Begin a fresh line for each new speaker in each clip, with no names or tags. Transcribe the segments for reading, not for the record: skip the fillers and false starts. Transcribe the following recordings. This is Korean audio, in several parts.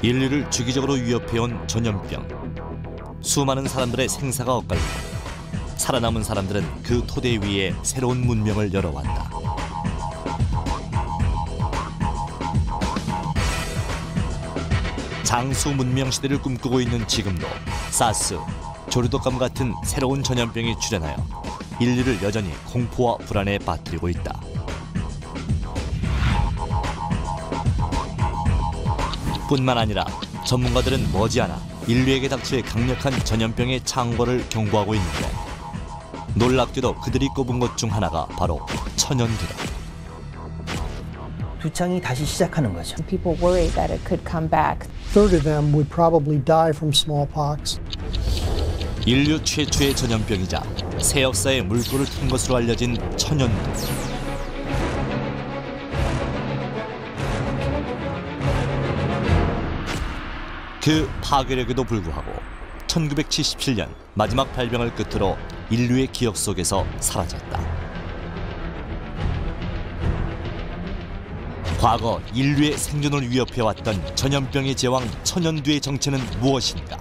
인류를 주기적으로 위협해온 전염병. 수많은 사람들의 생사가 엇갈리고 살아남은 사람들은 그 토대 위에 새로운 문명을 열어왔다. 장수 문명 시대를 꿈꾸고 있는 지금도 사스, 조류독감 같은 새로운 전염병이 출현하여 인류를 여전히 공포와 불안에 빠뜨리고 있다. 뿐만 아니라 전문가들은 머지않아 인류에게 닥칠 강력한 전염병의 창궐을 경고하고 있는데, 놀랍게도 그들이 꼽은 것 중 하나가 바로 천연두다.
두창이 다시 시작하는 거죠.
People worried that it could come back.
A third of them would probably die from smallpox.
인류 최초의 전염병이자 새 역사의 물꼬를 튼 것으로 알려진 천연두. 그 파괴력에도 불구하고 1977년 마지막 발병을 끝으로 인류의 기억 속에서 사라졌다. 과거 인류의 생존을 위협해왔던 전염병의 제왕 천연두의 정체는 무엇인가?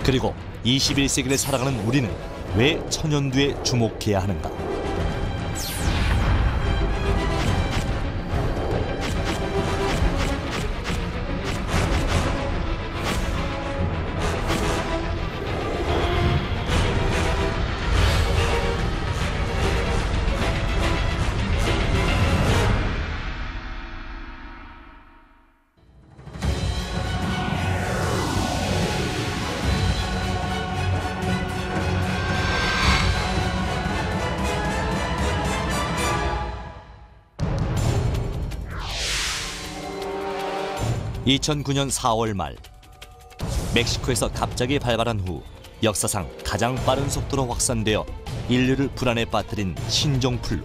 그리고 21세기를 살아가는 우리는 왜 천연두에 주목해야 하는가? (2009년 4월) 말 멕시코에서 갑자기 발발한 후 역사상 가장 빠른 속도로 확산되어 인류를 불안에 빠뜨린 신종플루.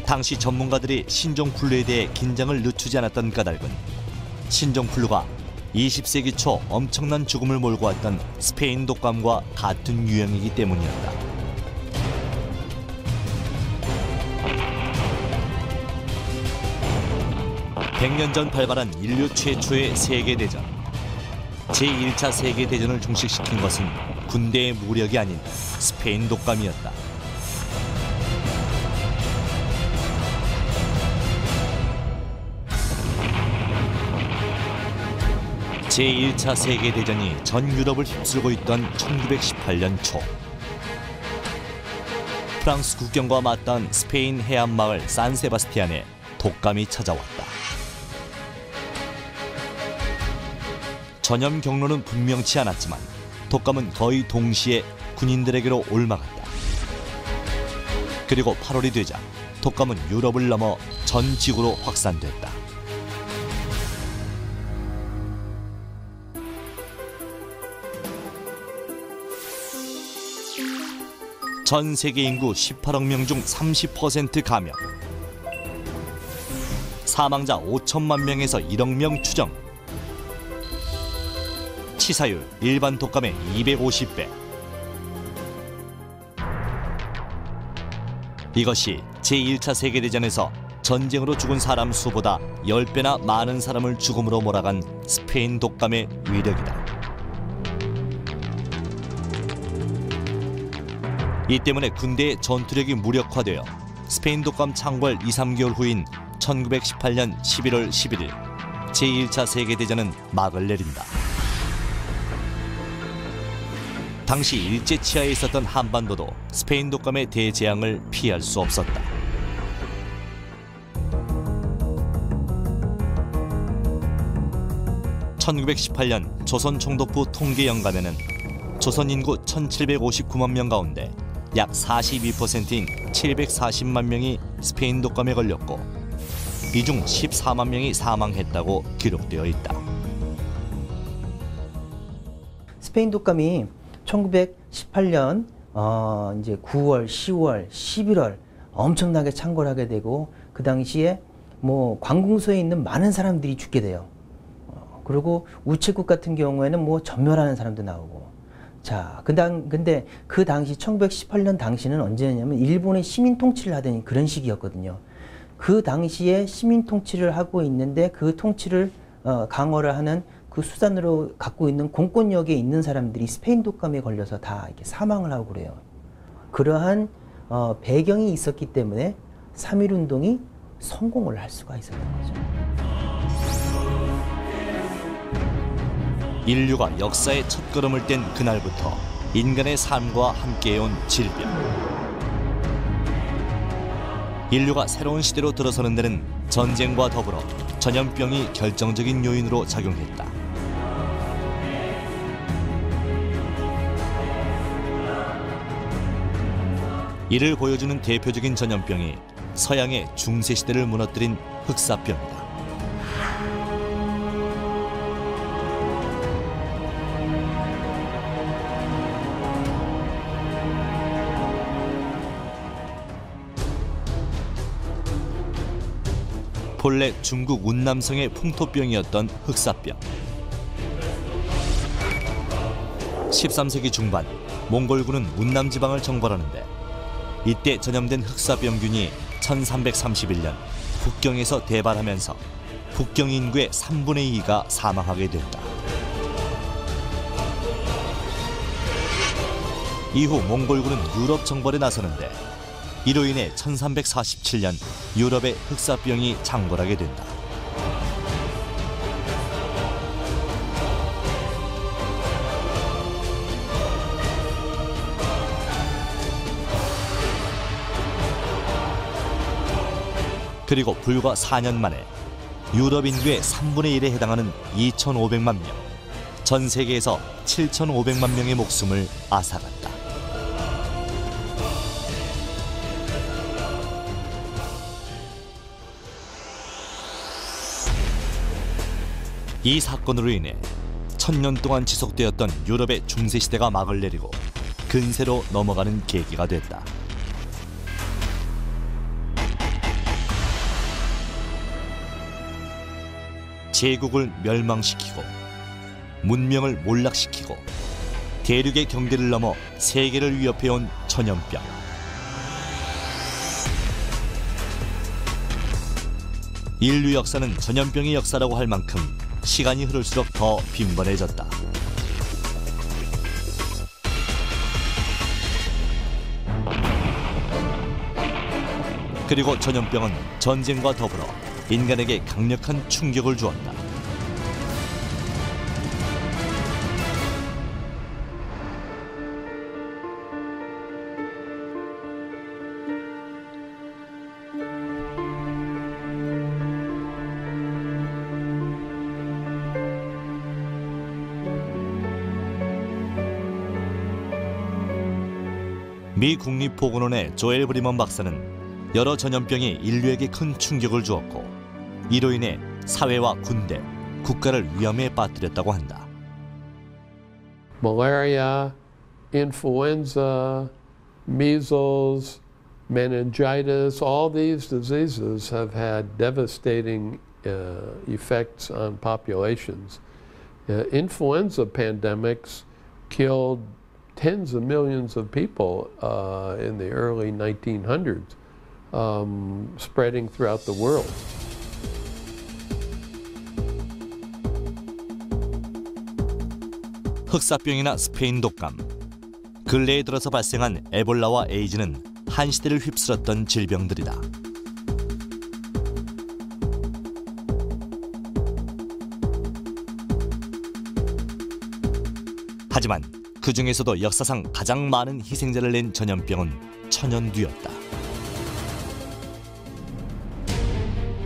당시 전문가들이 신종플루에 대해 긴장을 늦추지 않았던 까닭은 신종플루가 20세기 초 엄청난 죽음을 몰고 왔던 스페인 독감과 같은 유형이기 때문이었다. 100년 전 발발한 인류 최초의 세계대전. 제1차 세계대전을 종식시킨 것은 군대의 무력이 아닌 스페인 독감이었다. 제1차 세계대전이 전 유럽을 휩쓸고 있던 1918년 초, 프랑스 국경과 맞닿은 스페인 해안마을 산세바스티안에 독감이 찾아왔다. 전염 경로는 분명치 않았지만 독감은 거의 동시에 군인들에게로 옮아갔다. 그리고 8월이 되자 독감은 유럽을 넘어 전 지구로 확산됐다. 전 세계 인구 18억 명 중 30% 감염. 사망자 5천만 명에서 1억 명 추정. 치사율 일반 독감의 250배. 이것이 제1차 세계대전에서 전쟁으로 죽은 사람 수보다 10배나 많은 사람을 죽음으로 몰아간 스페인 독감의 위력이다. 이 때문에 군대의 전투력이 무력화되어 스페인 독감 창궐 2~3개월 후인 1918년 11월 11일 제1차 세계대전은 막을 내린다. 당시 일제치하에 있었던 한반도도 스페인 독감의 대재앙을 피할 수 없었다. (1918년) 조선 총독부 통계연간에는 조선 인구 1759만 명 가운데 약 42%인 740만 명이 스페인 독감에 걸렸고 이 중 14만 명이 사망했다고 기록되어 있다.
스페인 독감이 1918년 이제 9월, 10월, 11월 엄청나게 창궐하게 되고 그 당시에 뭐 관공서에 있는 많은 사람들이 죽게 돼요. 그리고 우체국 같은 경우에는 뭐 전멸하는 사람도 나오고 근데 그 당시 1918년 당시는 언제냐면 일본의 시민 통치를 하던 그런 시기였거든요. 그 당시에 시민 통치를 하고 있는데 그 통치를 강화를 하는 그 수단으로 갖고 있는 공권력에 있는 사람들이 스페인 독감에 걸려서 다 이렇게 사망을 하고 그래요. 그러한 배경이 있었기 때문에 3.1 운동이 성공을 할 수가 있었던 거죠.
인류가 역사의 첫걸음을 뗀 그날부터 인간의 삶과 함께해온 질병. 인류가 새로운 시대로 들어서는 데는 전쟁과 더불어 전염병이 결정적인 요인으로 작용했다. 이를 보여주는 대표적인 전염병이 서양의 중세시대를 무너뜨린 흑사병이다. 본래 중국 운남성의 풍토병이었던 흑사병. 13세기 중반 몽골군은 운남 지방을 정벌하는데 이때 전염된 흑사병균이 1331년 북경에서 대발하면서 북경 인구의 3분의 2가 사망하게 된다. 이후 몽골군은 유럽 정벌에 나서는데 이로 인해 1347년 유럽에 흑사병이 창궐하게 된다. 그리고 불과 4년 만에 유럽 인구의 3분의 1에 해당하는 2,500만 명, 전 세계에서 7,500만 명의 목숨을 앗아갔다. 이 사건으로 인해 1000년 동안 지속되었던 유럽의 중세시대가 막을 내리고 근세로 넘어가는 계기가 됐다. 제국을 멸망시키고 문명을 몰락시키고 대륙의 경계를 넘어 세계를 위협해온 전염병. 인류 역사는 전염병의 역사라고 할 만큼 시간이 흐를수록 더 빈번해졌다. 그리고 전염병은 전쟁과 더불어 인간에게 강력한 충격을 주었다. 미 국립보건원의 조엘 브리먼 박사는 여러 전염병이 인류에게 큰 충격을 주었고 이로 인해 사회와 군대, 국가를 위험에 빠뜨렸다고 한다.
Malaria, influenza, measles, meningitis, all these diseases have had devastating effects on populations. Influenza pandemics killed tens of millions of people in the early 1900s, spreading throughout the world.
흑사병이나 스페인 독감, 근래에 들어서 발생한 에볼라와 에이즈는 한 시대를 휩쓸었던 질병들이다. 하지만 그 중에서도 역사상 가장 많은 희생자를 낸 전염병은 천연두였다.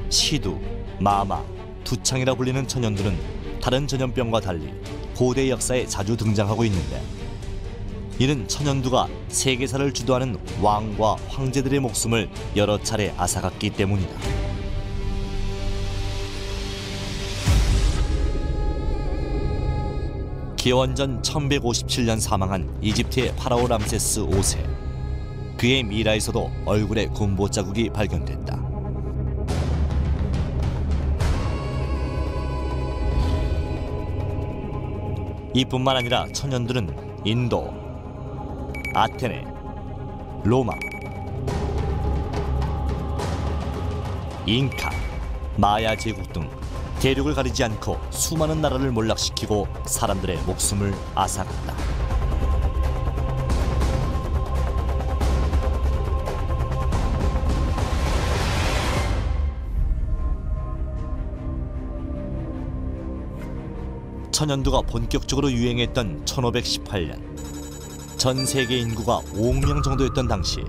시두, 마마, 두창이라 불리는 천연두는 다른 전염병과 달리 고대 역사에 자주 등장하고 있는데 이는 천연두가 세계사를 주도하는 왕과 황제들의 목숨을 여러 차례 앗아갔기 때문이다. 기원전 1157년 사망한 이집트의 파라오 람세스 5세. 그의 미라에서도 얼굴에 군보 자국이 발견됐다. 이뿐만 아니라 천연두는 인도, 아테네, 로마, 잉카, 마야 제국 등 대륙을 가리지 않고 수많은 나라를 몰락시키고 사람들의 목숨을 앗아갔다. 천연두가 본격적으로 유행했던 1518년, 전 세계 인구가 5억 명 정도였던 당시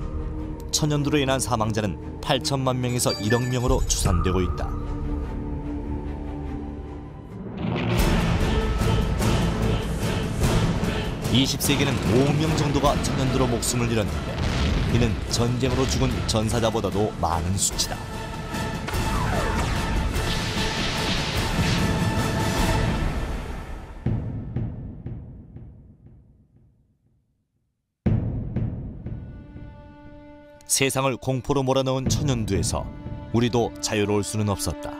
천연두로 인한 사망자는 8천만 명에서 1억 명으로 추산되고 있다. (20세기에는) 5억 명 정도가 천연두로 목숨을 잃었는데 이는 전쟁으로 죽은 전사자보다도 많은 수치다. 세상을 공포로 몰아넣은 천연두에서 우리도 자유로울 수는 없었다.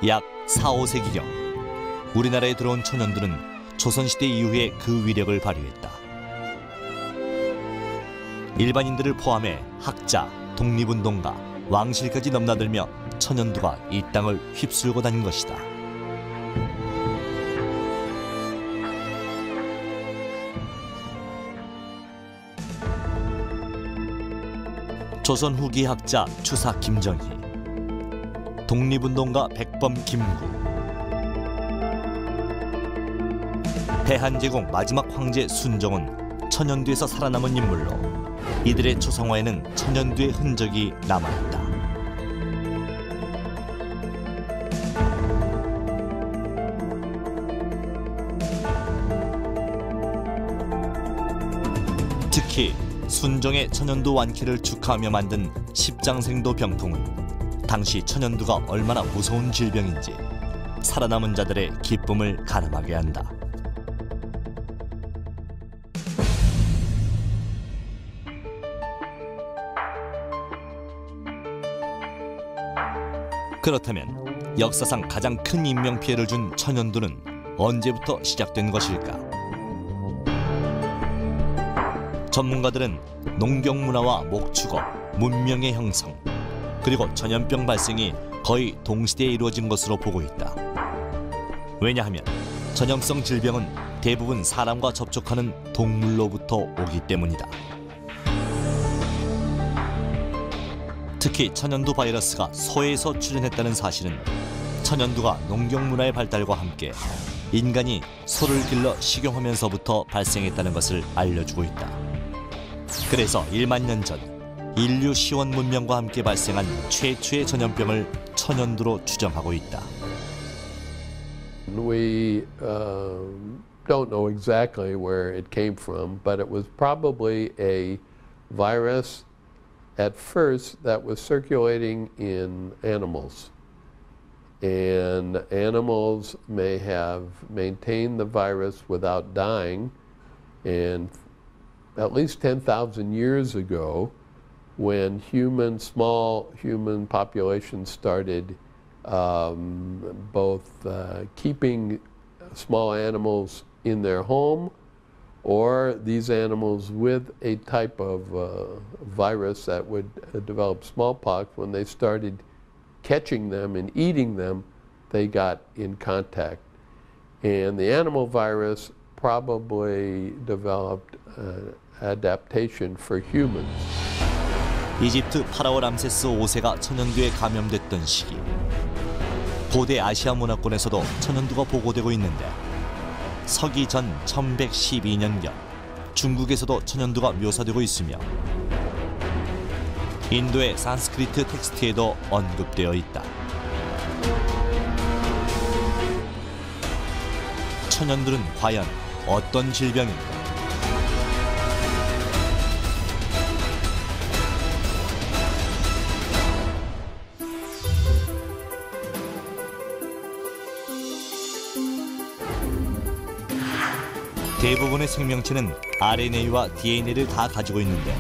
약 4, 5세기경 우리나라에 들어온 천연두는 조선시대 이후에 그 위력을 발휘했다. 일반인들을 포함해 학자, 독립운동가, 왕실까지 넘나들며 천연두가 이 땅을 휩쓸고 다닌 것이다. 조선 후기 학자 추사 김정희, 독립운동가 백범 김구, 대한제국 마지막 황제 순종은 천연두에서 살아남은 인물로 이들의 초상화에는 천연두의 흔적이 남아있다. 특히 순종의 천연두 완쾌를 축하하며 만든 십장생도 병통은 당시 천연두가 얼마나 무서운 질병인지 살아남은 자들의 기쁨을 가늠하게 한다. 그렇다면 역사상 가장 큰 인명피해를 준 천연두는 언제부터 시작된 것일까? 전문가들은 농경문화와 목축업, 문명의 형성, 그리고 전염병 발생이 거의 동시대에 이루어진 것으로 보고 있다. 왜냐하면 전염성 질병은 대부분 사람과 접촉하는 동물로부터 오기 때문이다. 특히 천연두 바이러스가 소에서 출현했다는 사실은 천연두가 농경문화의 발달과 함께 인간이 소를 길러 식용하면서부터 발생했다는 것을 알려주고 있다. 그래서 1만 년 전 인류 시원 문명과 함께 발생한 최초의 전염병을 천연두로 추정하고 있다.
We don't know exactly where it came from, but it was probably a virus at first that was circulating in animals. And animals may have maintained the virus without dying, and at least 10,000 years ago, when small human populations started both keeping small animals in their home, or these animals with a type of virus that would develop smallpox, when they started catching them and eating them, they got in contact. And the animal virus probably developed adaptation for humans.
이집트 파라오 람세스 5세가 천연두에 감염됐던 시기, 고대 아시아 문화권에서도 천연두가 보고되고 있는데 서기 전 1112년경 중국에서도 천연두가 묘사되고 있으며 인도의 산스크리트 텍스트에도 언급되어 있다. 천연두는 과연 어떤 질병인가? 대부분의 생명체는 RNA와 DNA를 다 가지고 있는데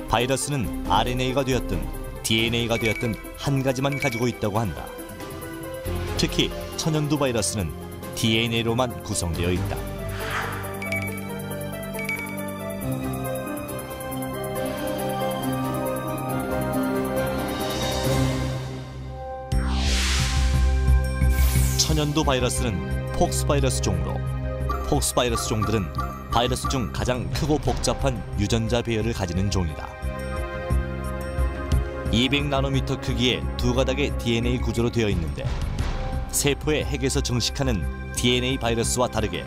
바이러스는 RNA가 되었든 DNA가 되었든 한 가지만 가지고 있다고 한다. 특히 천연두 바이러스는 DNA로만 구성되어 있다. 천연두 바이러스는 폭스바이러스 종으로, 폭스바이러스 종들은 바이러스 중 가장 크고 복잡한 유전자 배열을 가지는 종이다. 200나노미터 크기의 두 가닥의 DNA 구조로 되어 있는데 세포의 핵에서 증식하는 DNA 바이러스와 다르게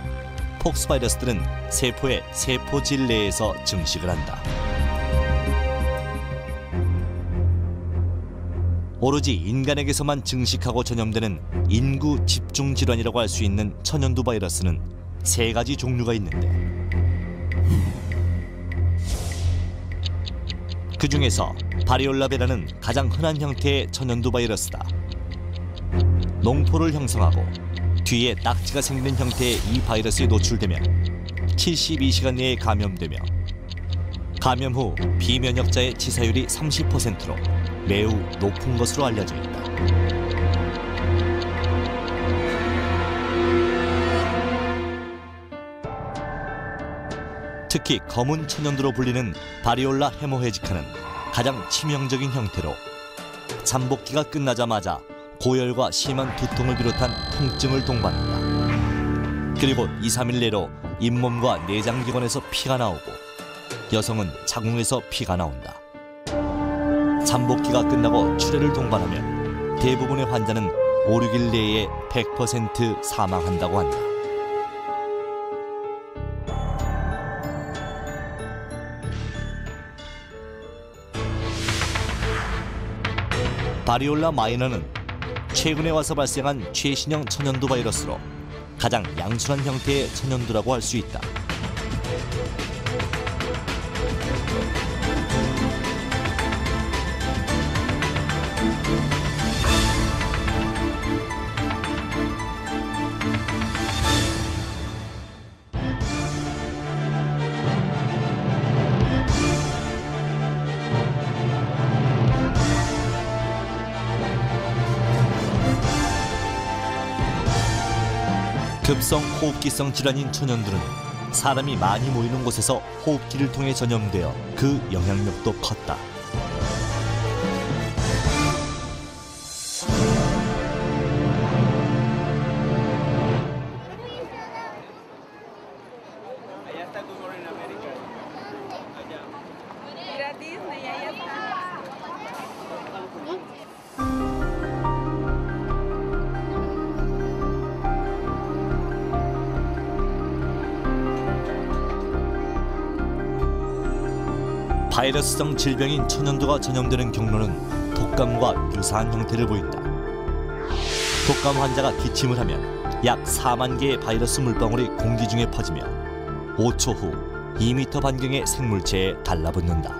폭스바이러스들은 세포의 세포질 내에서 증식을 한다. 오로지 인간에게서만 증식하고 전염되는 인구 집중 질환이라고 할 수 있는 천연두 바이러스는 3가지 종류가 있는데 그 중에서 바리올라 베라는 가장 흔한 형태의 천연두 바이러스다. 농포를 형성하고 뒤에 딱지가 생기는 형태의 이 바이러스에 노출되면 72시간 내에 감염되며 감염 후 비면역자의 치사율이 30%로 매우 높은 것으로 알려져 있다. 특히 검은 천연두로 불리는 바리올라 헤모헤지카는 가장 치명적인 형태로 잠복기가 끝나자마자 고열과 심한 두통을 비롯한 통증을 동반한다. 그리고 2, 3일 내로 잇몸과 내장기관에서 피가 나오고 여성은 자궁에서 피가 나온다. 잠복기가 끝나고 출혈을 동반하면 대부분의 환자는 5, 6일 내에 100% 사망한다고 한다. 바리올라 마이너는 최근에 와서 발생한 최신형 천연두 바이러스로 가장 양순한 형태의 천연두라고 할 수 있다. 급성 호흡기성 질환인 천연두는 사람이 많이 모이는 곳에서 호흡기를 통해 전염되어 그 영향력도 컸다. 바이러스성 질병인 천연두가 전염되는 경로는 독감과 유사한 형태를 보인다. 독감 환자가 기침을 하면 약 4만 개의 바이러스 물방울이 공기 중에 퍼지며 5초 후 2m 반경의 생물체에 달라붙는다.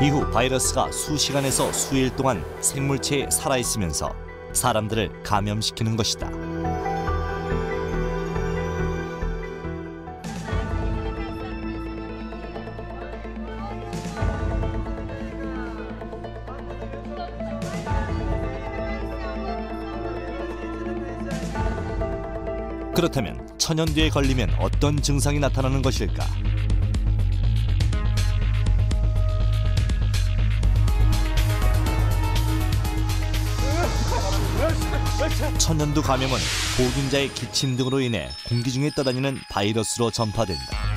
이후 바이러스가 수시간에서 수일 동안 생물체에 살아있으면서 사람들을 감염시키는 것이다. 그렇다면 천연두에 걸리면 어떤 증상이 나타나는 것일까? 천연두 감염은 보균자의 기침 등으로 인해 공기 중에 떠다니는 바이러스로 전파된다.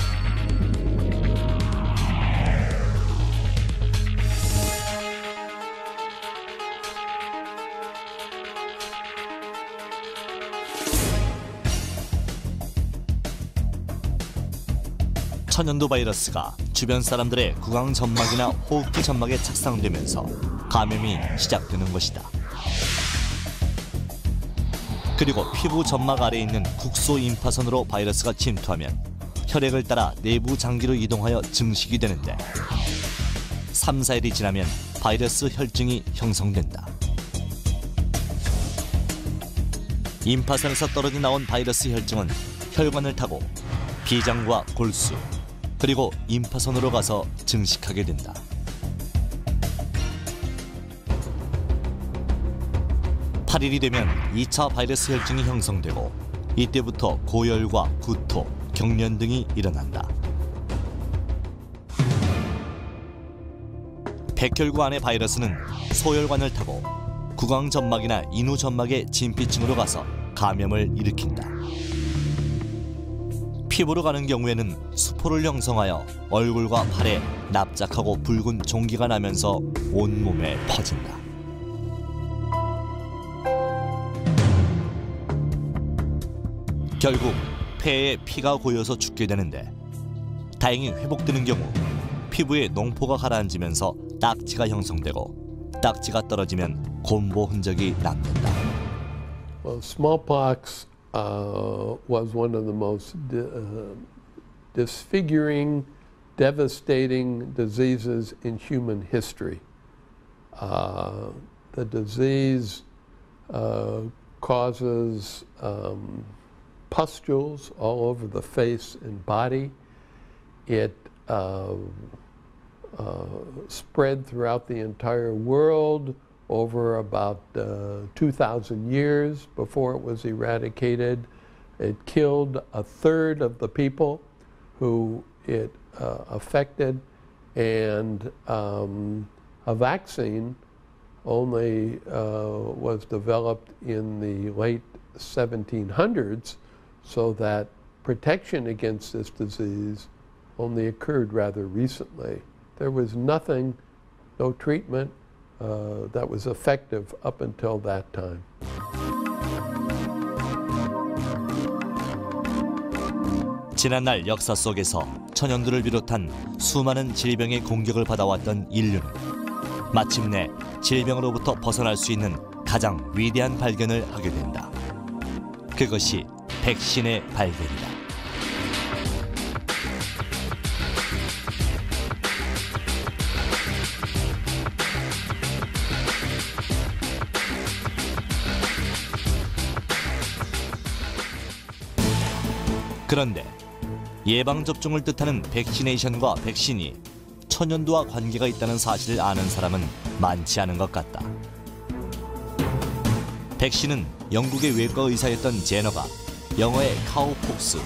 천연두 바이러스가 주변 사람들의 구강 점막이나 호흡기 점막에 착상되면서 감염이 시작되는 것이다. 그리고 피부 점막 아래에 있는 국소 임파선으로 바이러스가 침투하면 혈액을 따라 내부 장기로 이동하여 증식이 되는데 3, 4일이 지나면 바이러스 혈증이 형성된다. 임파선에서 떨어져 나온 바이러스 혈증은 혈관을 타고 비장과 골수, 그리고 임파선으로 가서 증식하게 된다. 8일이 되면 2차 바이러스 혈증이 형성되고 이때부터 고열과 구토, 경련 등이 일어난다. 백혈구 안의 바이러스는 소혈관을 타고 구강점막이나 인후점막의 진피층으로 가서 감염을 일으킨다. 피부로 가는 경우에는 수포를 형성하여 얼굴과 팔에 납작하고 붉은 종기가 나면서 온몸에 퍼진다. 결국 폐에 피가 고여서 죽게 되는데 다행히 회복되는 경우 피부에 농포가 가라앉으면서 딱지가 형성되고 딱지가 떨어지면 곰보 흔적이 남는다.
Well, smallpox was one of the most disfiguring, devastating diseases in human history. The disease causes pustules all over the face and body. It spread throughout the entire world over about 2,000 years before it was eradicated. It killed a third of the people who it affected, and a vaccine only was developed in the late 1700s, so that protection against this disease only occurred rather recently. There was nothing, no treatment that was effective up until that time.
지난날 역사 속에서 천연두를 비롯한 수많은 질병의 공격을 받아왔던 인류는 마침내 질병으로부터 벗어날 수 있는 가장 위대한 발견을 하게 된다. 그것이 백신의 발견이다. 그런데 예방접종을 뜻하는 백시네이션과 백신이 천연두와 관계가 있다는 사실을 아는 사람은 많지 않은 것 같다. 백신은 영국의 외과 의사였던 제너가 영어의 카우폭스,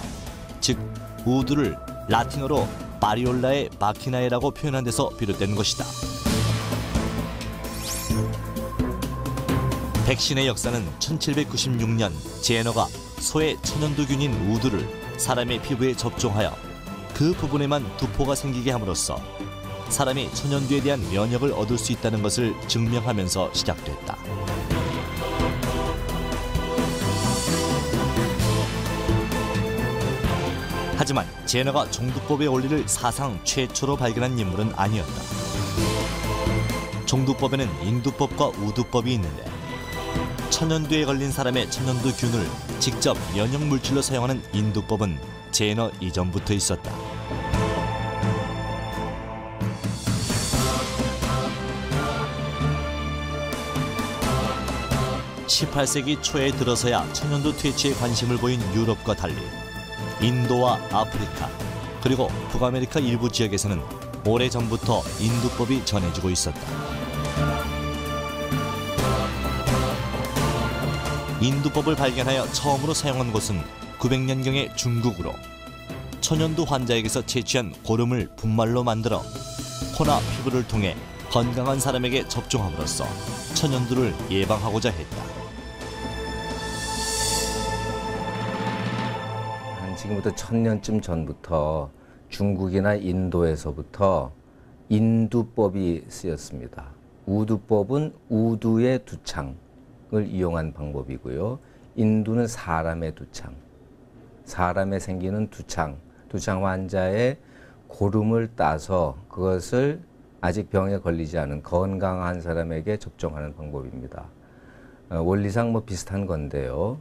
즉 우두를 라틴어로 바리올라의 바키나에라고 표현한 데서 비롯된 것이다. 백신의 역사는 1796년 제너가 소의 천연두균인 우두를 사람의 피부에 접종하여 그 부분에만 두포가 생기게 함으로써 사람이 천연두에 대한 면역을 얻을 수 있다는 것을 증명하면서 시작됐다. 하지만 제너가 종두법의 원리를 사상 최초로 발견한 인물은 아니었다. 종두법에는 인두법과 우두법이 있는데 천연두에 걸린 사람의 천연두균을 직접 면역물질로 사용하는 인두법은 제너 이전부터 있었다. 18세기 초에 들어서야 천연두 퇴치에 관심을 보인 유럽과 달리 인도와 아프리카 그리고 북아메리카 일부 지역에서는 오래전부터 인두법이 전해지고 있었다. 인두법을 발견하여 처음으로 사용한 곳은 900년경의 중국으로 천연두 환자에게서 채취한 고름을 분말로 만들어 코나 피부를 통해 건강한 사람에게 접종함으로써 천연두를 예방하고자 했다.
지금부터 1000년쯤 전부터 중국이나 인도에서부터 인두법이 쓰였습니다. 우두법은 우두의 두창을 이용한 방법이고요. 인두는 사람의 두창, 사람에 생기는 두창 환자의 고름을 따서 그것을 아직 병에 걸리지 않은 건강한 사람에게 접종하는 방법입니다. 원리상 뭐 비슷한 건데요.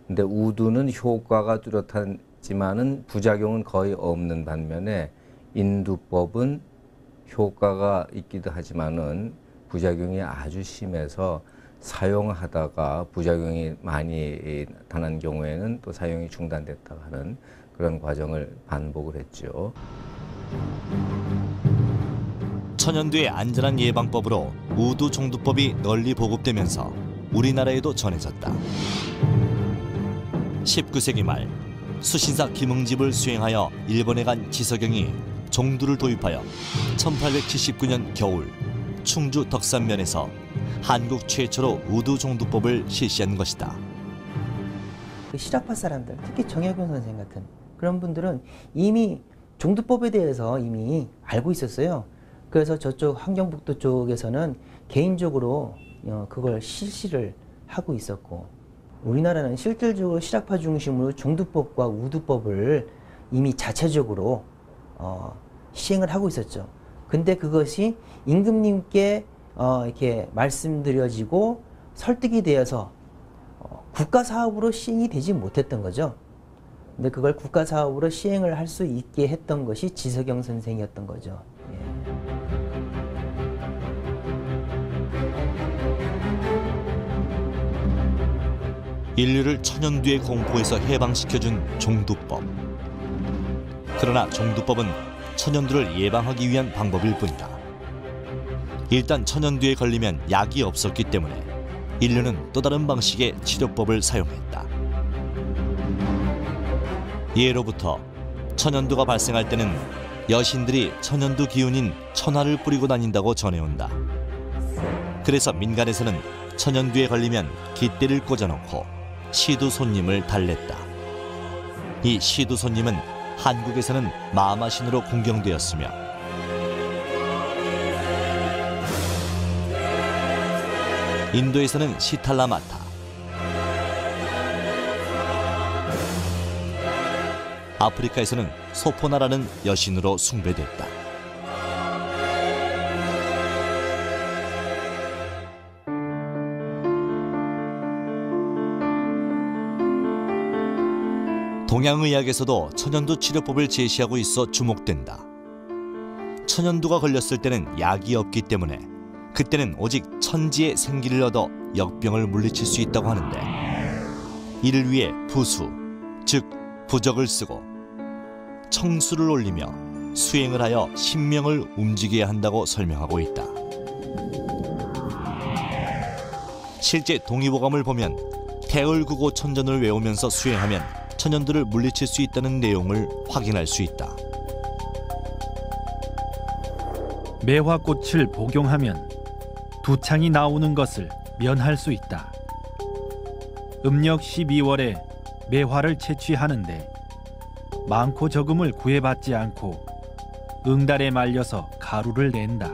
근데 우두는 효과가 뚜렷하지만은 부작용은 거의 없는 반면에 인두법은 효과가 있기도 하지만은 부작용이 아주 심해서 사용하다가 부작용이 많이 나타난 경우에는 또 사용이 중단됐다 하는 그런 과정을 반복을 했죠.
천연두의 안전한 예방법으로 우두 종두법이 널리 보급되면서 우리나라에도 전해졌다. 19세기 말 수신사 김응집을 수행하여 일본에 간 지석영이 종두를 도입하여 1879년 겨울 충주 덕산면에서 한국 최초로 우두 종두법을 실시한 것이다.
그 실학파 사람들, 특히 정약용 선생 같은 그런 분들은 이미 종두법에 대해서 이미 알고 있었어요. 그래서 저쪽 환경북도 쪽에서는 개인적으로 그걸 실시를 하고 있었고, 우리나라는 실질적으로 실학파 중심으로 종두법과 우두법을 이미 자체적으로 시행을 하고 있었죠. 근데 그것이 임금님께 이렇게 말씀드려지고 설득이 되어서 국가 사업으로 시행이 되지 못했던 거죠. 근데 그걸 국가 사업으로 시행을 할 수 있게 했던 것이 지석영 선생이었던 거죠. 예.
인류를 천연두의 공포에서 해방시켜준 종두법. 그러나 종두법은 천연두를 예방하기 위한 방법일 뿐이다. 일단 천연두에 걸리면 약이 없었기 때문에 인류는 또 다른 방식의 치료법을 사용했다. 예로부터 천연두가 발생할 때는 여신들이 천연두 기운인 천화를 뿌리고 다닌다고 전해온다. 그래서 민간에서는 천연두에 걸리면 깃대를 꽂아놓고 시두 손님을 달랬다. 이 시두 손님은 한국에서는 마마신으로 공경되었으며 인도에서는 시탈라마타, 아프리카에서는 소포나라는 여신으로 숭배됐다. 동양의학에서도 천연두 치료법을 제시하고 있어 주목된다. 천연두가 걸렸을 때는 약이 없기 때문에 그때는 오직 천지의 생기를 얻어 역병을 물리칠 수 있다고 하는데, 이를 위해 부수, 즉 부적을 쓰고 청수를 올리며 수행을 하여 신명을 움직여야 한다고 설명하고 있다. 실제 동의보감을 보면 태을구고천전을 외우면서 수행하면 천연두를 물리칠 수 있다는 내용을 확인할 수 있다.
매화꽃을 복용하면 두창이 나오는 것을 면할 수 있다. 음력 12월에 매화를 채취하는데 많고 적음을 구애받지 않고 응달에 말려서 가루를 낸다.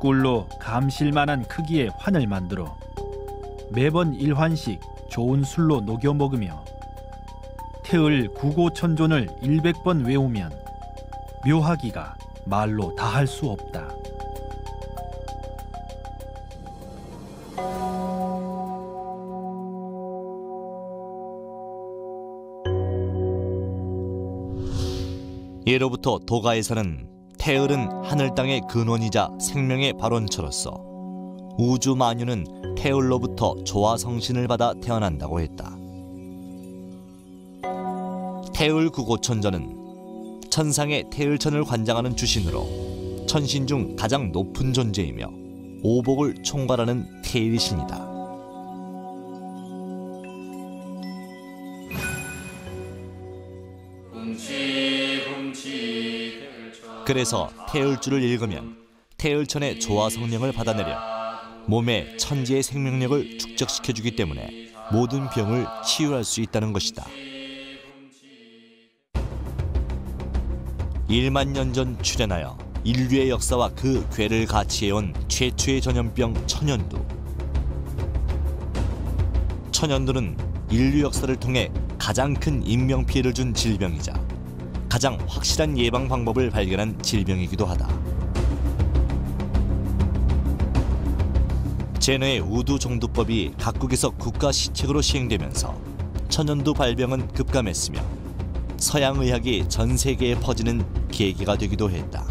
꿀로 감실만한 크기의 환을 만들어 매번 1환씩 좋은 술로 녹여 먹으며 태을 구고천존을 100번 외우면 묘하기가 말로 다할 수 없다.
예로부터 도가에서는 태을은 하늘 땅의 근원이자 생명의 발원처로서 우주 만유는 태을로부터 조화성신을 받아 태어난다고 했다. 태을 구고천전은 천상의 태을천을 관장하는 주신으로 천신 중 가장 높은 존재이며 오복을 총괄하는 태일신이다. 그래서 태을주를 읽으면 태을천의 조화 성령을 받아내려 몸에 천지의 생명력을 축적시켜주기 때문에 모든 병을 치유할 수 있다는 것이다. 1만 년 전 출현하여 인류의 역사와 그 괴를 같이 해온 최초의 전염병 천연두. 천연두는 인류 역사를 통해 가장 큰 인명피해를 준 질병이자 가장 확실한 예방 방법을 발견한 질병이기도 하다. 제너의 우두 종두법이 각국에서 국가 시책으로 시행되면서 천연두 발병은 급감했으며 서양 의학이 전 세계에 퍼지는 계기가 되기도 했다.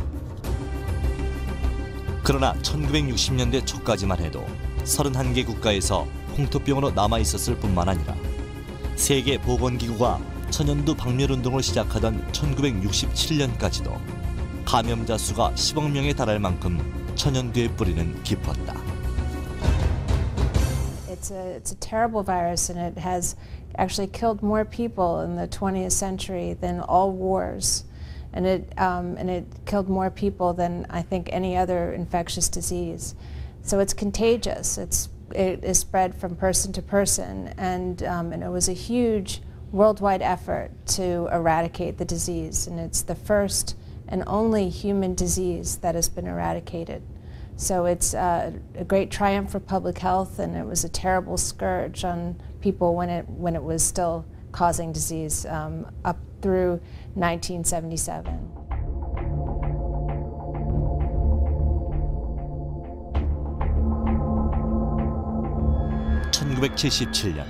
그러나 1960년대 초까지만 해도 31개 국가에서 홍토병으로 남아있었을 뿐만 아니라 세계보건기구가 천연두 박멸운동을 시작하던 1967년까지도 감염자 수가 10억 명에 달할 만큼 천연두의 뿌리는 깊었다.
It's a terrible virus, and it has actually killed more people in the 20th century than all wars. And it killed more people than I think any other infectious disease. So it's contagious. It is spread from person to person, and it was a huge worldwide effort to eradicate the disease. And it's the first and only human disease that has been eradicated. So it's a great triumph for public health, and it was a terrible scourge on people when it was still causing disease up through 1977.
(1977년)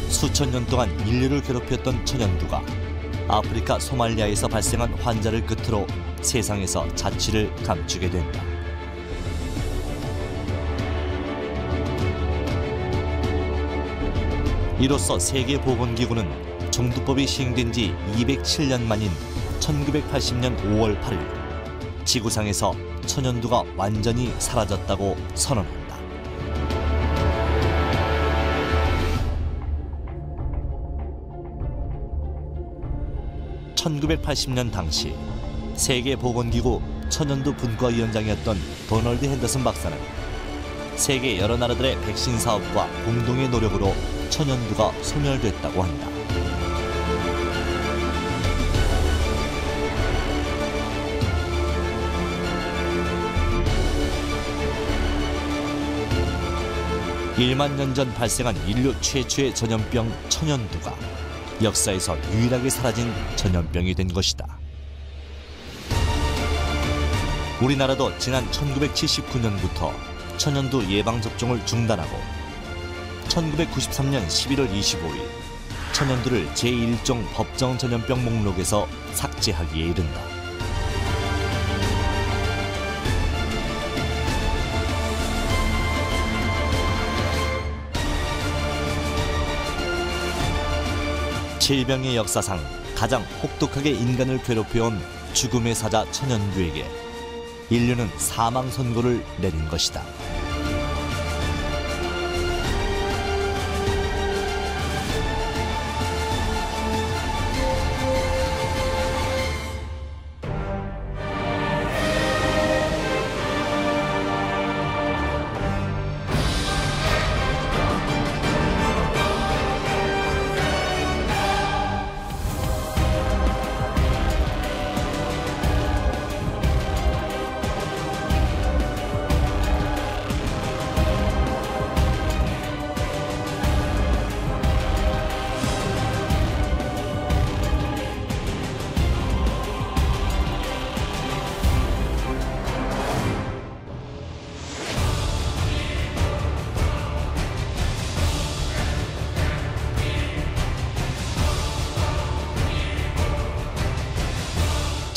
수천 년 동안 인류를 괴롭혔던 천연두가 아프리카 소말리아에서 발생한 환자를 끝으로 세상에서 자취를 감추게 된다. 이로써 세계보건기구는 종두법이 시행된 지 207년 만인 1980년 5월 8일 지구상에서 천연두가 완전히 사라졌다고 선언한다. 1980년 당시 세계보건기구 천연두 분과위원장이었던 도널드 핸더슨 박사는 세계 여러 나라들의 백신 사업과 공동의 노력으로 천연두가 소멸됐다고 한다. (1만 년) 전 발생한 인류 최초의 전염병 천연두가 역사에서 유일하게 사라진 전염병이 된 것이다. 우리나라도 지난 1979년부터 천연두 예방접종을 중단하고 1993년 11월 25일 천연두를 제1종 법정 전염병 목록에서 삭제하기에 이른다. 질병의 역사상 가장 혹독하게 인간을 괴롭혀온 죽음의 사자 천연두에게 인류는 사망 선고를 내린 것이다.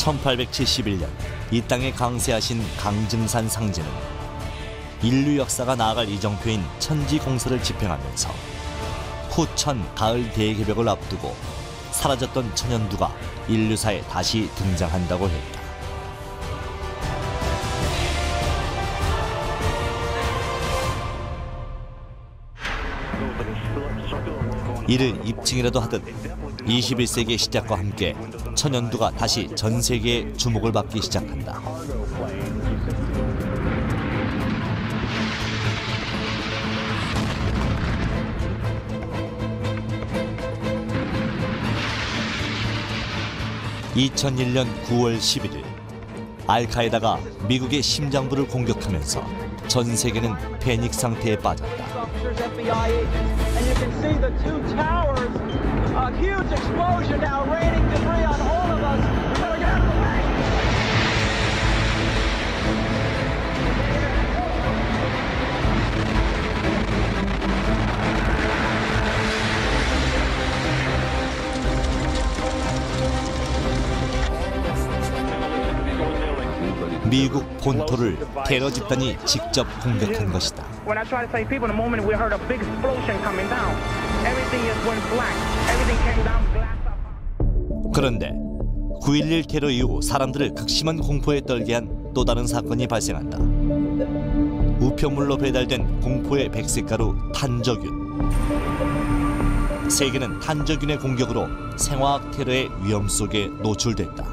(1871년) 이 땅에 강세하신 강증산 상제는 인류 역사가 나아갈 이정표인 천지공서를 집행하면서 후천 가을 대개벽을 앞두고 사라졌던 천연두가 인류사에 다시 등장한다고 했다. 이를 입증이라도 하듯 21세기의 시작과 함께 천연두가 다시 전 세계의 주목을 받기 시작한다. (2001년 9월 11일) 알카에다가 미국의 심장부를 공격하면서 전 세계는 패닉 상태에 빠졌다. 미국 본토를 테러 집단이 직접 공격한 것이다. 그런데 9.11 테러 이후 사람들을 극심한 공포에 떨게 한 또 다른 사건이 발생한다. 우편물로 배달된 공포의 백색가루 탄저균. 세계는 탄저균의 공격으로 생화학 테러의 위험 속에 노출됐다.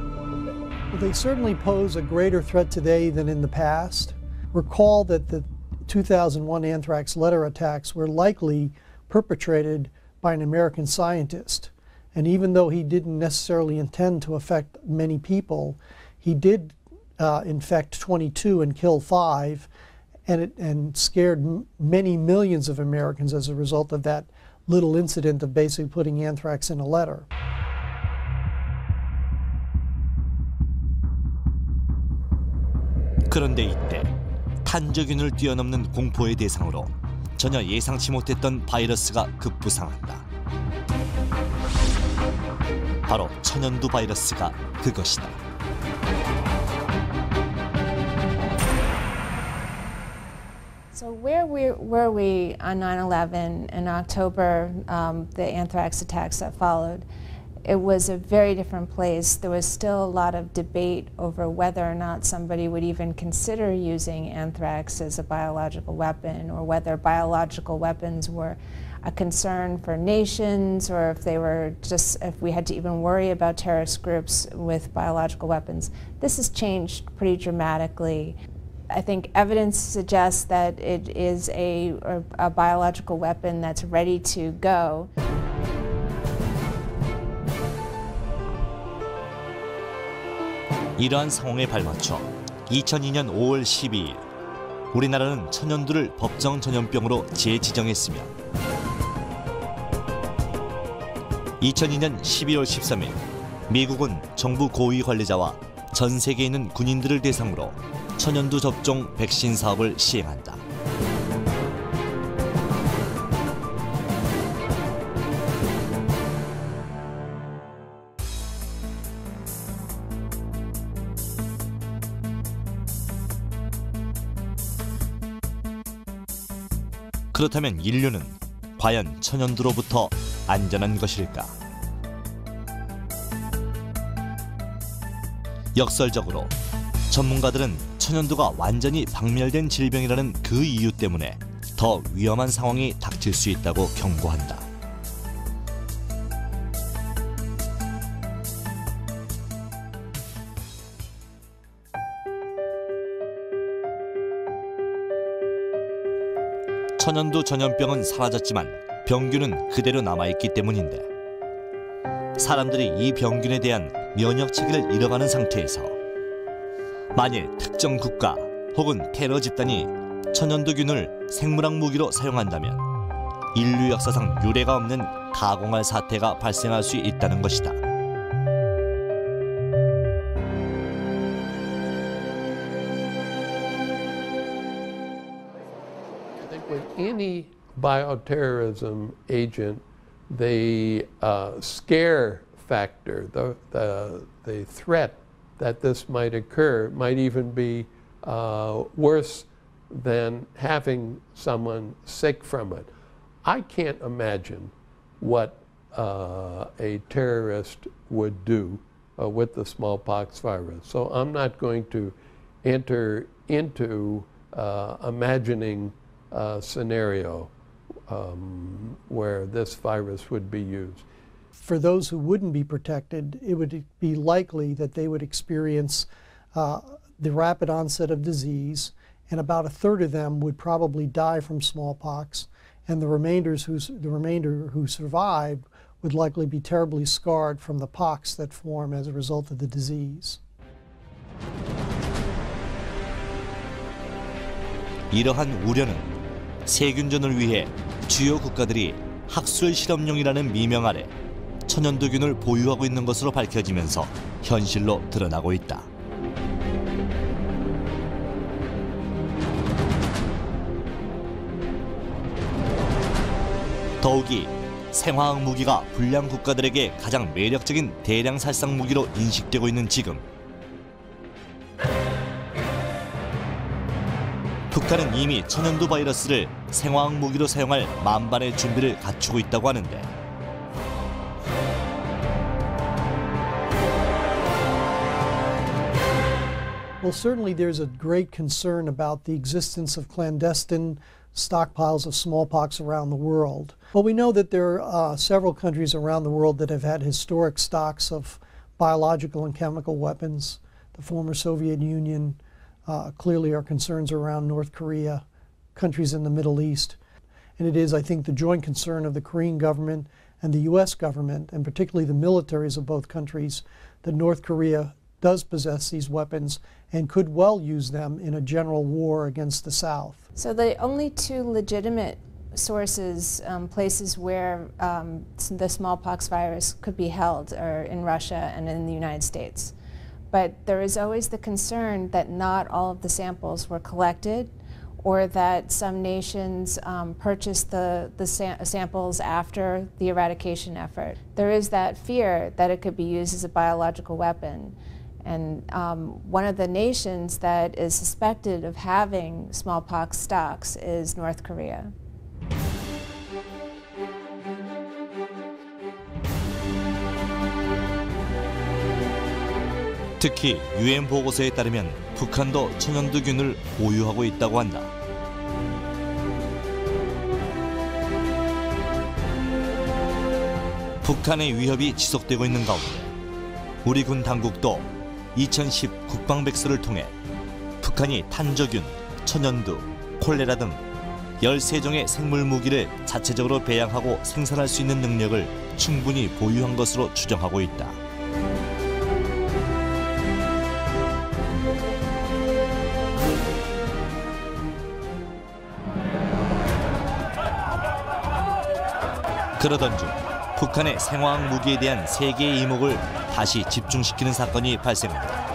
They certainly pose a greater threat today than in the past. Recall that the 2001 anthrax letter attacks were likely perpetrated by an American scientist. And even though he didn't necessarily intend to affect many people, he did infect 22 and kill 5, and scared many millions of Americans as a result of that little incident of basically putting anthrax in a letter.
그런데 이때 탄저균을 뛰어넘는 공포의 대상으로 전혀 예상치 못했던 바이러스가 급부상한다. 바로 천연두 바이러스가 그것이다.
So where were we on 9/11 in October, the anthrax attacks that followed? It was a very different place. There was still a lot of debate over whether or not somebody would even consider using anthrax as a biological weapon, or whether biological weapons were a concern for nations, or if they were just, if we had to even worry about terrorist groups with biological weapons. This has changed pretty dramatically. I think evidence suggests that it is a biological weapon that's ready to go.
이러한 상황에 발맞춰 2002년 5월 12일 우리나라는 천연두를 법정 전염병으로 재지정했으며 2002년 12월 13일 미국은 정부 고위 관리자와 전 세계에 있는 군인들을 대상으로 천연두 접종 백신 사업을 시행한다. 그렇다면 인류는 과연 천연두로부터 안전한 것일까? 역설적으로 전문가들은 천연두가 완전히 박멸된 질병이라는 그 이유 때문에 더 위험한 상황이 닥칠 수 있다고 경고한다. 천연두 전염병은 사라졌지만 병균은 그대로 남아있기 때문인데 사람들이 이 병균에 대한 면역 체계를 잃어가는 상태에서 만일 특정 국가 혹은 테러 집단이 천연두균을 생물학 무기로 사용한다면 인류 역사상 유례가 없는 가공할 사태가 발생할 수 있다는 것이다.
With any bioterrorism agent, the scare factor, the threat that this might occur might even be worse than having someone sick from it. I can't imagine what a terrorist would do with the smallpox virus. So I'm not going to enter into imagining a scenario where this virus would be used.
For those who wouldn't be protected, it would be likely that they would experience the rapid onset of disease, and about a third of them would probably die from smallpox, and the remainder who survived would likely be terribly scarred from the pox that form as a result of the disease.
이러한 우려는 세균전을 위해 주요 국가들이 학술 실험용이라는 미명 아래 천연두균을 보유하고 있는 것으로 밝혀지면서 현실로 드러나고 있다. 더욱이 생화학 무기가 불량 국가들에게 가장 매력적인 대량 살상 무기로 인식되고 있는 지금 북한은 이미 천연두 바이러스를 생화학 무기로 사용할 만반의 준비를 갖추고 있다고 하는데
Well, certainly there's a great concern about the existence of clandestine stockpiles of smallpox around the world. Well, we know that there are several countries around the world that have had historic stocks of biological and chemical weapons. The former Soviet Union, clearly our concerns are around North Korea, countries in the Middle East. And it is, I think, the joint concern of the Korean government and the U.S. government, and particularly the militaries of both countries, that North Korea does possess these weapons and could well use them in a general war against the South.
So the only two legitimate sources, places where the smallpox virus could be held are in Russia and in the United States. But there is always the concern that not all of the samples were collected, or that some nations purchased the samples after the eradication effort. There is that fear that it could be used as a biological weapon. And one of the nations that is suspected of having smallpox stocks is North Korea.
특히 유엔 보고서에 따르면 북한도 천연두균을 보유하고 있다고 한다. 북한의 위협이 지속되고 있는 가운데 우리 군 당국도 2010 국방백서를 통해 북한이 탄저균, 천연두, 콜레라 등 13종의 생물 무기를 자체적으로 배양하고 생산할 수 있는 능력을 충분히 보유한 것으로 추정하고 있다. 그러던 중 북한의 생화학 무기에 대한 세계의 이목을 다시 집중시키는 사건이 발생한다.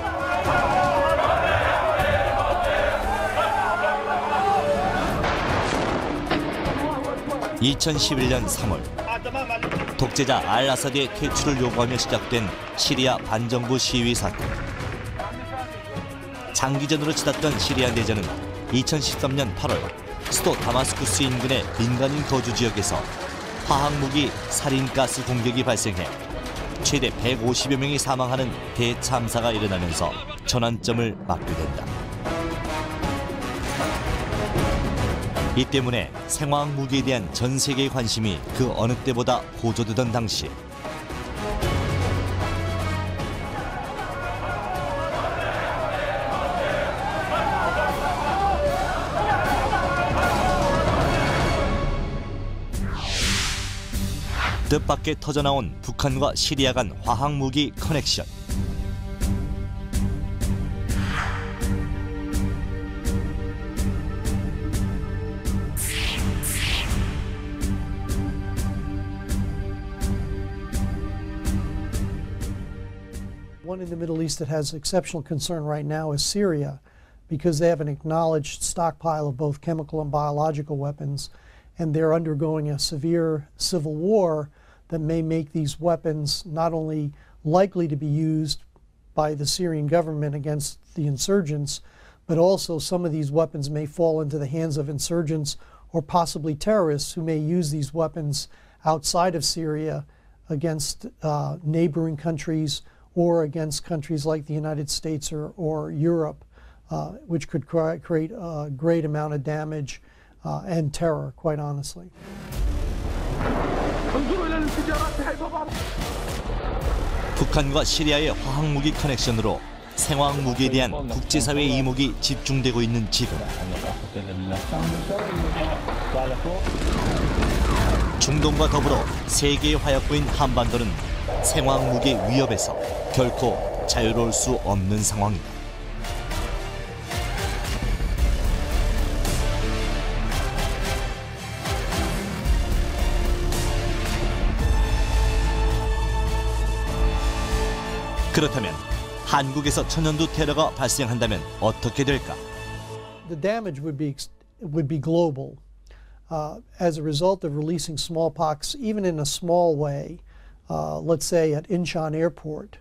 2011년 3월 독재자 알-아사드의 퇴출을 요구하며 시작된 시리아 반정부 시위 사건. 장기전으로 치닫던 시리아 내전은 2013년 8월 수도 다마스쿠스 인근의 민간인 거주 지역에서 화학무기 살인가스 공격이 발생해 최대 150여 명이 사망하는 대참사가 일어나면서 전환점을 맞게 된다. 이 때문에 생화학 무기에 대한 전 세계의 관심이 그 어느 때보다 고조되던 당시 뜻밖의 터져나온 북한과 시리아 간 화학무기 커넥션.
One in the Middle East that has exceptional concern right now is Syria, because they have an acknowledged stockpile of both chemical and biological weapons, and they're undergoing a severe civil war that may make these weapons not only likely to be used by the Syrian government against the insurgents, but also some of these weapons may fall into the hands of insurgents or possibly terrorists who may use these weapons outside of Syria against neighboring countries or against countries like the United States or Europe, which could create a great amount of damage and terror, quite honestly.
북한과 시리아의 화학무기 커넥션으로 생화학 무기에 대한 국제사회의 이목이 집중되고 있는 지금 중동과 더불어 세계의 화약고인 한반도는 생화학 무기의 위협에서 결코 자유로울 수 없는 상황이다. 그렇다면 한국에서 천연두 테러가 발생한다면 어떻게 될까?
The damage would be global. As a result of releasing smallpox, even in a small way, let's say at Incheon Airport,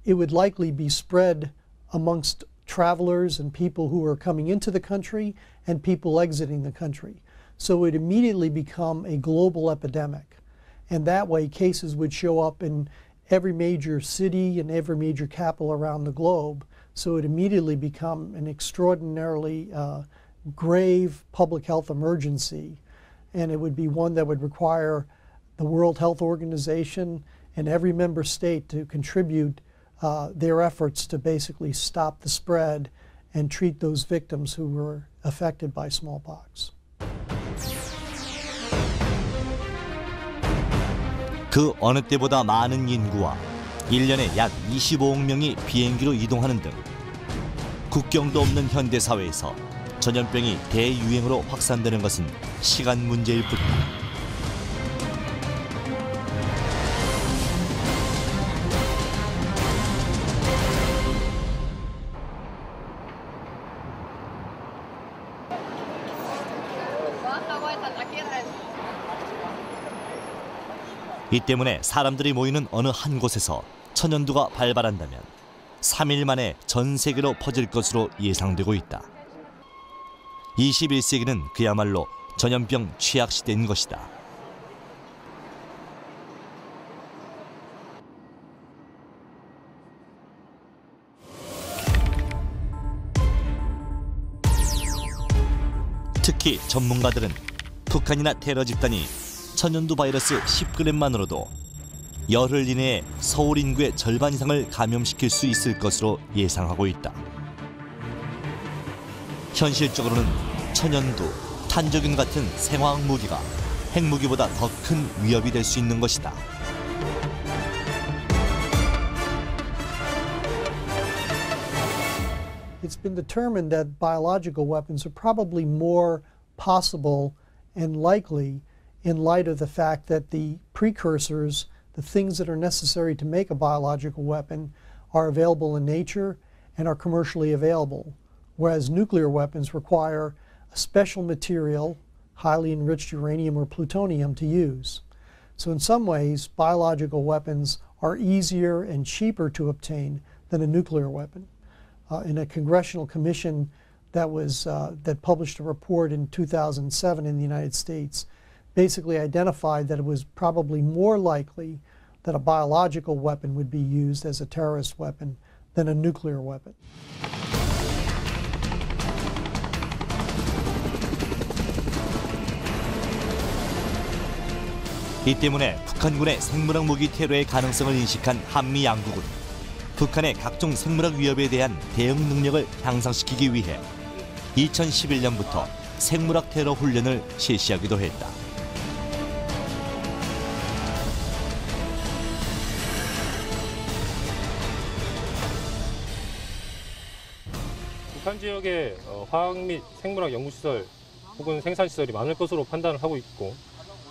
it would likely be spread amongst travelers and people who are coming into the country and people exiting the country. So it would immediately become a global epidemic. And that way cases would show up in every major city and every major capital around the globe. So it would immediately become an extraordinarily grave public health emergency, and it would be one that would require the World Health Organization and every member state to contribute their efforts to basically stop the spread and treat those victims who were affected by smallpox.
그 어느 때보다 많은 인구와 1년에 약 25억 명이 비행기로 이동하는 등 국경도 없는 현대 사회에서 전염병이 대유행으로 확산되는 것은 시간 문제일 뿐이다. 이 때문에 사람들이 모이는 어느 한 곳에서 천연두가 발발한다면 3일 만에 전 세계로 퍼질 것으로 예상되고 있다. 21세기는 그야말로 전염병 취약 시대인 것이다. 특히 전문가들은 북한이나 테러 집단이 천연두 바이러스 10g만으로도 열흘 이내에 서울 인구의 절반 이상을 감염시킬 수 있을 것으로 예상하고 있다. 현실적으로는 천연두, 탄저균 같은 생화학 무기가 핵무기보다 더 큰 위협이 될 수 있는 것이다.
It's been determined that biological weapons are probably more possible and likely in light of the fact that the precursors, the things that are necessary to make a biological weapon, are available in nature and are commercially available, whereas nuclear weapons require a special material, highly enriched uranium or plutonium, to use. So in some ways, biological weapons are easier and cheaper to obtain than a nuclear weapon. In a congressional commission that published a report in 2007 in the United States, basically identified that it was probably more likely that a biological weapon would be used as a terrorist weapon than a nuclear weapon.
이 때문에 북한군의 생물학 무기 테러의 가능성을 인식한 한미 양국은 북한의 각종 생물학 위협에 대한 대응 능력을 향상시키기 위해 2011년부터 생물학 테러 훈련을 실시하기도 했다.
북한 지역에 화학 및 생물학 연구시설 혹은 생산시설이 많을 것으로 판단을 하고 있고,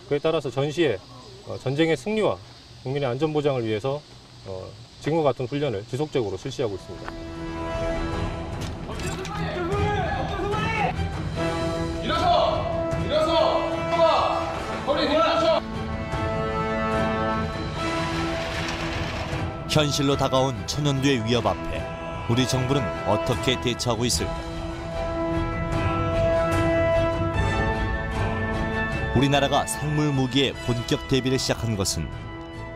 그에 따라서 전시에 전쟁의 승리와 국민의 안전보장을 위해서 지금과 같은 훈련을 지속적으로 실시하고 있습니다.
현실로 다가온 천연두의 위협 앞에 우리 정부는 어떻게 대처하고 있을까? 우리나라가 생물 무기에 본격 대비를 시작한 것은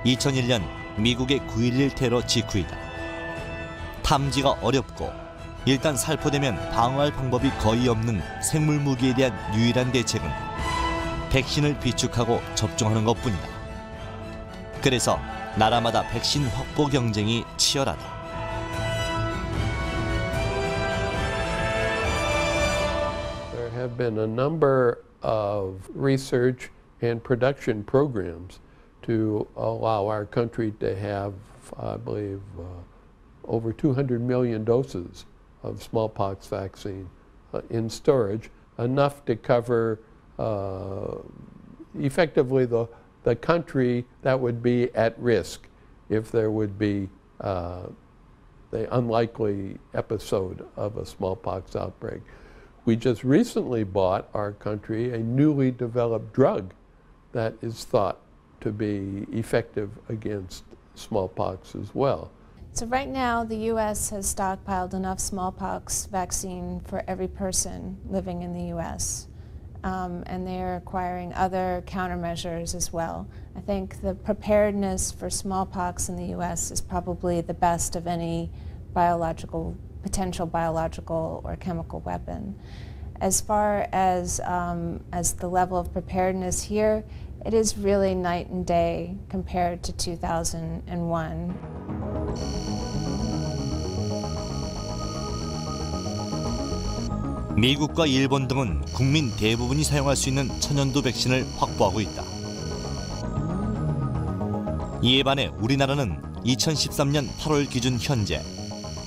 2001년 미국의 9.11 테러 직후이다. 탐지가 어렵고 일단 살포되면 방어할 방법이 거의 없는 생물 무기에 대한 유일한 대책은 백신을 비축하고 접종하는 것뿐이다. 그래서 나라마다 백신 확보 경쟁이 치열하다.
There have been a number of research and production programs to allow our country to have, I believe, over 200 million doses of smallpox vaccine in storage, enough to cover effectively the country that would be at risk if there would be the unlikely episode of a smallpox outbreak. We just recently bought, our country, a newly developed drug that is thought to be effective against smallpox as well.
So right now, the U.S. has stockpiled enough smallpox vaccine for every person living in the U.S. And they're acquiring other countermeasures as well. I think the preparedness for smallpox in the U.S. is probably the best of any biological potential biological or chemical weapon. As far as the level of preparedness here, it is really night and day compared to 2001.
미국과 일본 등은 국민 대부분이 사용할 수 있는 천연두 백신을 확보하고 있다. 이에 반해 우리나라는 2013년 8월 기준 현재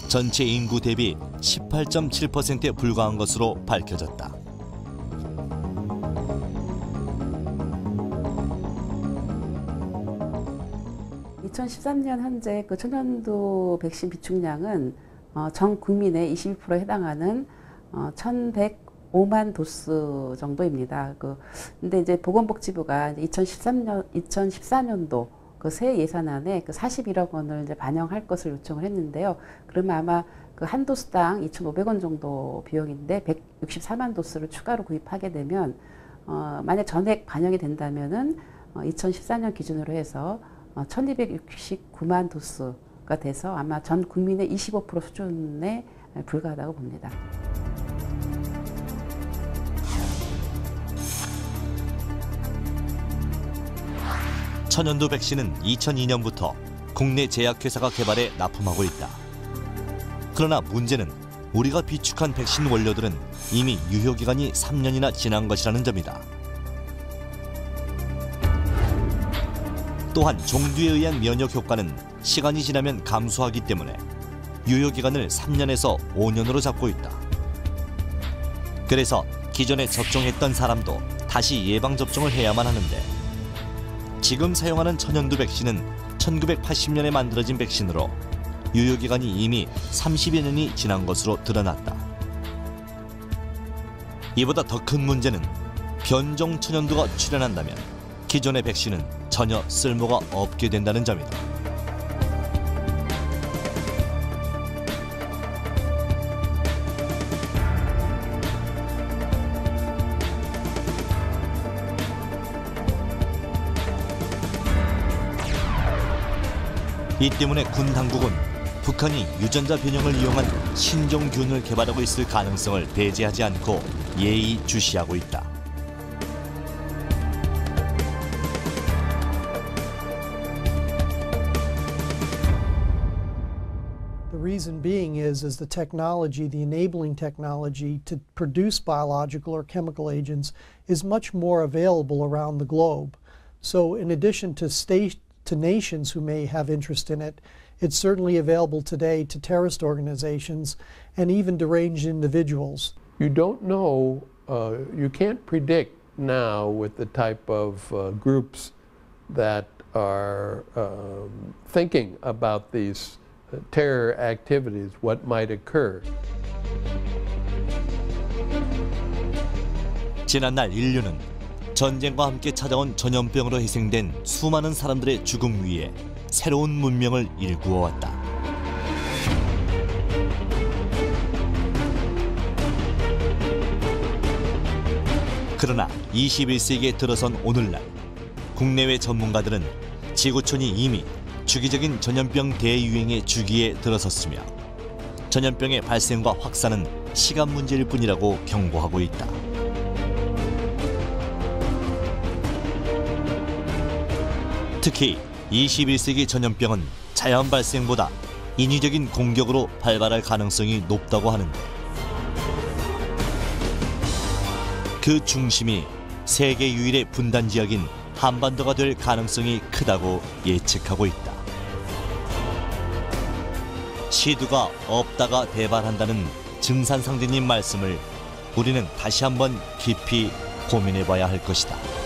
전체 인구 대비 18.7%에 불과한 것으로 밝혀졌다.
(2013년) 현재 그 천연두 백신 비축량은 전 국민의 22%에 해당하는 1,105만 도스 정도입니다. 근데 이제 보건복지부가 2014년도 그 새 예산안에 그 41억 원을 이제 반영할 것을 요청을 했는데요. 그러면 아마 그 한 도스당 2,500원 정도 비용인데 164만 도스를 추가로 구입하게 되면 만약 전액 반영이 된다면은 2014년 기준으로 해서 1,269만 도스가 돼서 아마 전 국민의 25% 수준에 불과하다고 봅니다.
천연두 백신은 2002년부터 국내 제약회사가 개발해 납품하고 있다. 그러나 문제는 우리가 비축한 백신 원료들은 이미 유효기간이 3년이나 지난 것이라는 점이다. 또한 종두에 의한 면역 효과는 시간이 지나면 감소하기 때문에 유효기간을 3년에서 5년으로 잡고 있다. 그래서 기존에 접종했던 사람도 다시 예방접종을 해야만 하는데 지금 사용하는 천연두 백신은 1980년에 만들어진 백신으로 유효기간이 이미 30여 년이 지난 것으로 드러났다. 이보다 더 큰 문제는 변종 천연두가 출현한다면 기존의 백신은 전혀 쓸모가 없게 된다는 점이다. 이 때문에 군 당국은 북한이 유전자 변형을 이용한 신종균을 개발하고 있을 가능성을 배제하지 않고 예의주시하고 있다.
The reason being is the technology, the enabling technology to produce biological or chemical agents is much more available around the globe. So in addition to nations who may have interest in it, it's certainly available today to terrorist organizations and even deranged individuals.
You don't know, you can't predict now with the type of groups that are thinking about these terror activities, what might occur.
지난날 인류는 전쟁과 함께 찾아온 전염병으로 희생된 수많은 사람들의 죽음 위에 새로운 문명을 일구어 왔다. 그러나 21세기에 들어선 오늘날 국내외 전문가들은 지구촌이 이미 주기적인 전염병 대유행의 주기에 들어섰으며 전염병의 발생과 확산은 시간 문제일 뿐이라고 경고하고 있다. 특히 21세기 전염병은 자연 발생보다 인위적인 공격으로 발발할 가능성이 높다고 하는데 그 중심이 세계 유일의 분단 지역인 한반도가 될 가능성이 크다고 예측하고 있다. 시두가 없다가 대발한다는 증산상제님 말씀을 우리는 다시 한번 깊이 고민해봐야 할 것이다.